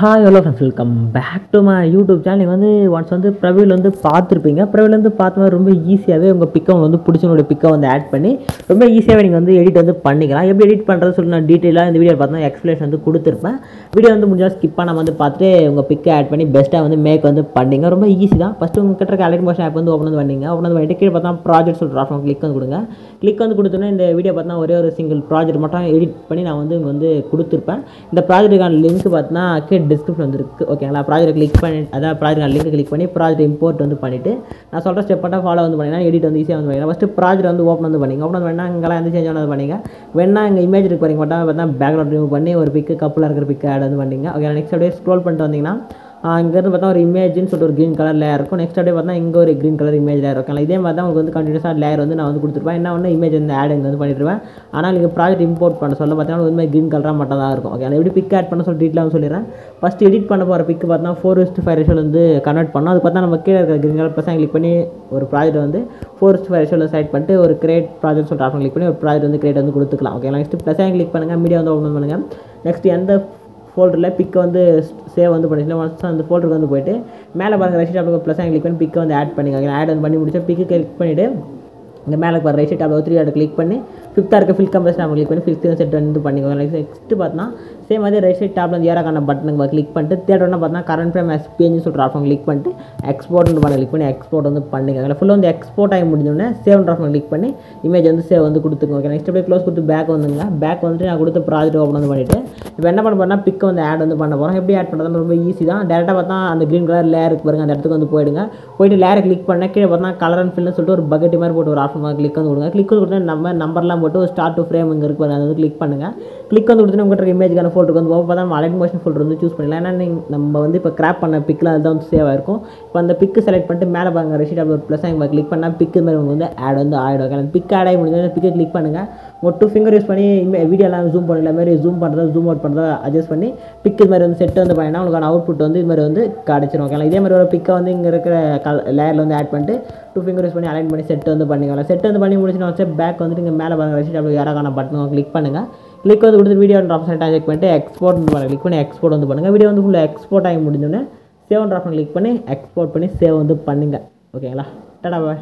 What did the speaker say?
Hi hello friends, welcome back to my YouTube channel. நீங்கள் வந்து once வந்து profile வந்து பார்த்துருப்பீங்க. ப்ரொஃபைல் வந்து பார்த்த மாதிரி ரொம்ப ஈஸியாகவே உங்கள் பிக்கை வந்து பிடிச்சவங்களோட பிக்கை வந்து ஆட் பண்ணி ரொம்ப ஈஸியாகவே நீங்கள் வந்து எடிட் வந்து பண்ணிக்கலாம். எப்படி எடிட் பண்ணுறது சொல்லி நான் டீட்டெயிலாக இந்த வீடியோ பார்த்தா எக்ஸ்பிளேஷன் வந்து கொடுத்துருப்பேன். வீடியோ வந்து முடிஞ்சால் ஸ்கிப் பண்ணாமல் வந்து பார்த்துட்டு உங்கள் பிக்கை ஆட் பண்ணி பெஸ்ட்டாக வந்து மேக் வந்து பண்ணிங்க. ரொம்ப ஈஸி தான். ஃபஸ்ட்டு உங்கள் கிட்ட இருக்க அலைட் மோஷன் ஆப் வந்து ஓப்பன் வந்து பண்ணிங்க. ஓப்பன் வந்து பண்ணிட்டு கீழே பார்த்தா ப்ராஜெக்ட் சொல்கிற ஆப்ஷன் கிளிக் வந்து கொடுங்க. கிளிக் வந்து கொடுத்தோன்னா இந்த வீடியோ பார்த்தா ஒரே ஒரு சிங்கிள் ப்ராஜெக்ட் மட்டும் எடிட் பண்ணி நான் வந்து இங்கே வந்து கொடுத்துருப்பேன். இந்த ப்ராஜெக்ட்டுக்கான லிங்க் பார்த்தீங்கன்னா கீழே டிஸ்கிரிப்ஷன் வந்து இருக்குது. ஓகேங்களா? ப்ராஜெக்ட் கிளிக் பண்ணி அதான் ப்ராஜெக்ட் லிங்க் கிளிக் பண்ணி ப்ராஜெக்ட் இம்போர்ட் வந்து பண்ணிவிட்டு நான் சொல்கிற ஸ்டெப் மட்டும் ஃபாலோ வந்து பண்ணிங்கன்னா எடிட் வந்து ஈஸியாக வந்து பண்ணிக்கலாம். ஃபஸ்ட்டு ப்ராஜெக்ட் வந்து ஓப்பன் வந்து பண்ணிங்க. ஓப்பன் பண்ணால் இங்கெல்லாம் எந்த சேஞ்ச் ஆனது பண்ணிங்க. வேணா இங்கே இமேஜ் இருக்கு பாருங்க மட்டும் பார்த்தா பேக்ரவுண்ட் ரிமூவ் பண்ணி ஒரு பிக்கு கப்பில் இருக்கிற பிக்கு ஆட் வந்து பண்ணிங்க. ஓகே, நெக்ஸ்ட் அப்படியே ஸ்க்ரோல் பண்ணிட்டு வந்தீங்கன்னா இங்கேருந்து பார்த்தா ஒரு இமேஜ்னு சொல்லிட்டு ஒரு க்ரீன் கலர் லேயர் இருக்கும். நெக்ஸ்ட் அப்படியே பார்த்தா இங்கே ஒரு க்ரீன் கலர் இமேஜ் லேயர் இருக்கும். இதே மாதிரி தான் உங்களுக்கு வந்து கண்டினியூஸாக லேயர் வந்து நான் வந்து கொடுத்துருப்பேன். என்ன ஒன்று இமேஜ் வந்து ஆட் இங்கே வந்து பண்ணிட்டுருவேன். ஆனால் நீங்கள் ப்ராஜெக்ட் இம்போர்ட் பண்ண சொல்ல பார்த்தீங்கன்னா ஒரு க்ரீன் கலராக மட்டும் தான் இருக்கும். ஓகே, அதை எப்படி பிக் ஆட் பண்ண சொல்லி டீட்டெயிலாக வந்து சொல்லிடுறேன். ஃபஸ்ட் எடிட் பண்ண போகிற பிக்கு பார்த்தா 4:5 ரேஷியோவில் வந்து கன்வெர்ட் பண்ணோம். அது பார்த்தா நம்ம கீழே இருக்கிற க்ரீன் கலர் ப்ளஸ் கிளிக் பண்ணி ஒரு ப்ராஜெக்ட் வந்து 4:5 ரேஷியோவில் செலக்ட் பண்ணிட்டு ஒரு கிரியேட் ப்ராஜெக்ட் சொல்லிட்டு ஆப்ஷன் கிளிக் பண்ணி ஒரு ப்ராஜெக்ட் வந்து கிரியேட் வந்து கொடுத்துக்கலாம். ஓகே, நெக்ஸ்ட் ப்ளஸ் கிளிக் பண்ணுங்கள். மீடியா வந்து ஓப்பன் பண்ணுங்கள். நெக்ஸ்ட் எந்த ஃபோல்டரில் பிக்கை வந்து சேவ் வந்து பண்ணிச்சுன்னா ஒன்ஸ் அந்த ஃபோல்டருக்கு வந்து போய்ட்டு மேலே பாருங்கள் ரைட் சைட் ப்ளஸ் கிளிக் பண்ணி பிக்கை வந்து ஆட் பண்ணிக்கோங்க. ஆட் வந்து பண்ணி முடிச்சா பிக்கு கிளிக் பண்ணிவிட்டு இங்கே மேலே பாரு ரைட் சைட் டாப் 3 ஆட் கிளிக் பண்ணி ஃபிஃப்த்தாக இருக்க ஃபில் கம்ப்ரஸ் நம்ம கிளிக் பண்ணி ஃபிஃப்த் செட் வந்து பண்ணிக்கோங்க. நெக்ஸ்ட் பார்த்தா சேம் அதே ரைட் சைட் டாப்பில் வந்து ஏறாக்கான பட்டனுக்கு கிளிக் பண்ணிட்டு தேர்ட் ஒன்று பார்த்தா கரண்ட் ஃப்ரேம் எஸ் பிஎன்ஜி சொல்கிற ஆப்ஷன் கிளிக் பண்ணிட்டு எக்ஸ்போர்ட்னு பண்ண கிளிக் பண்ணி எக்ஸ்போர்ட் வந்து பண்ணிக்கோங்க. ஃபுல்லாக வந்து எக்ஸ்போர்ட் ஆகி முடிஞ்சோடனே சேவ் ஆப்ஷன் கிளிக் பண்ணி இமேஜ் வந்து சேவ் வந்து கொடுத்துக்கோங்க. ஓகே, நெக்ஸ்ட் அப்படியே க்ளோஸ் கொடுத்து பேக் வந்துங்க. பேக் வந்துட்டு நான் கொடுத்த ப்ராஜெக்ட் ஓப்பன் வந்து பண்ணிவிட்டு இப்போ என்ன பண்ண போகிறேன்னா பிக்கை வந்து ஆட் வந்து பண்ண போகிறோம். எப்படி ஆட் பண்ணுறதுன்னு ரொம்ப ஈஸி தான். டேரெக்டாக பார்த்தா அந்த க்ரீன் கலர் லேருக்கு பாருங்க, அந்த இடத்துக்கு வந்து போயிடுங்க. போய்ட்டு லேரை கிளிக் பண்ணால் கீழே பார்த்தா கலர் அண்ட் ஃபில்னு சொல்லிட்டு ஒரு பக்கெட் மாதிரி போட்டு ஒரு ஆப்ஷன் கிளிக் வந்து கொடுங்க. கிளிக் வந்து கொடுத்து நம்ம நம்பர்லாம் போட்டு ஒரு ஸ்டார்ட் டு ஃப்ரேம் இங்கே இருக்கு, அதை வந்து கிளிக் பண்ணுங்கள். கிளிக் வந்து கொடுத்து உங்கள்கிட்ட இமேஜுக்கான ஃபோல்டருக்கு வந்து பார்த்தா நம்ம அலைட் மோஷன் ஃபோல்டர் வந்து சூஸ் பண்ணிடலாம். ஏன்னா நம்ம வந்து இப்போ கிராப் பண்ண பிக்கில் அதுதான் வந்து சேவ் ஆயிருக்கும். இப்போ அந்த பிக்கு செலக்ட் பண்ணிட்டு மேலே பாருங்க ரெசிட் அப்படி ஒரு ப்ளஸ் அங்கே கிளிக் பண்ணால் பிக்கு மாதிரி உங்களுக்கு வந்து ஆட் வந்து ஆகிடும். அந்த பிக் ஆட் ஆகி முடிஞ்சு பிக்கை கிளிக் பண்ணுங்கள். ஒரு 2 ஃபிங்கர் யூஸ் பண்ணி வீடியோலாம் ஜூம் பண்ணல மாதிரி ஜூம் பண்ணுறது ஜூம் அவுட் பண்ணுறத அட்ஜஸ்ட் பண்ணி பிக்கு இது மாதிரி வந்து செட் வந்து பண்ணினா உங்களுக்கான அவுட்புட் வந்து இது மாதிரி வந்து கிடச்சிரும். ஓகே, இதே மாதிரி ஒரு பிக்கை வந்து இங்கே இருக்கிற லேயரில் வந்து ஆட் பண்ணிட்டு 2 ஃபிங்கர் யூஸ் பண்ணி அலைன் பண்ணி செட் வந்து பண்ணிக்கலாம். செட் வந்து பண்ணி முடிச்சுன்னா வச்சு பேக் வந்துட்டு இங்கே மேலே பாருங்க ரெசிட் அப்படி யாராக்கான பட்டன் கிளிக் பண்ணுங்கள். கிளிக் வந்து கொடுத்து வீடியோ ஆப்ஷன் செக் பண்ணிட்டு எக்ஸ்போர்ட் கிளிக் பண்ணி எக்ஸ்போர்ட் வந்து பண்ணுங்கள். வீடியோ வந்து ஃபுல்லாக எக்ஸ்போர்ட் ஆகி முடிஞ்சோடனே சேவ் ஆப்ஷன் கிளிக் பண்ணி எக்ஸ்போர்ட் பண்ணி சேவ் வந்து பண்ணுங்கள். ஓகேங்களா? டாடா பாய்.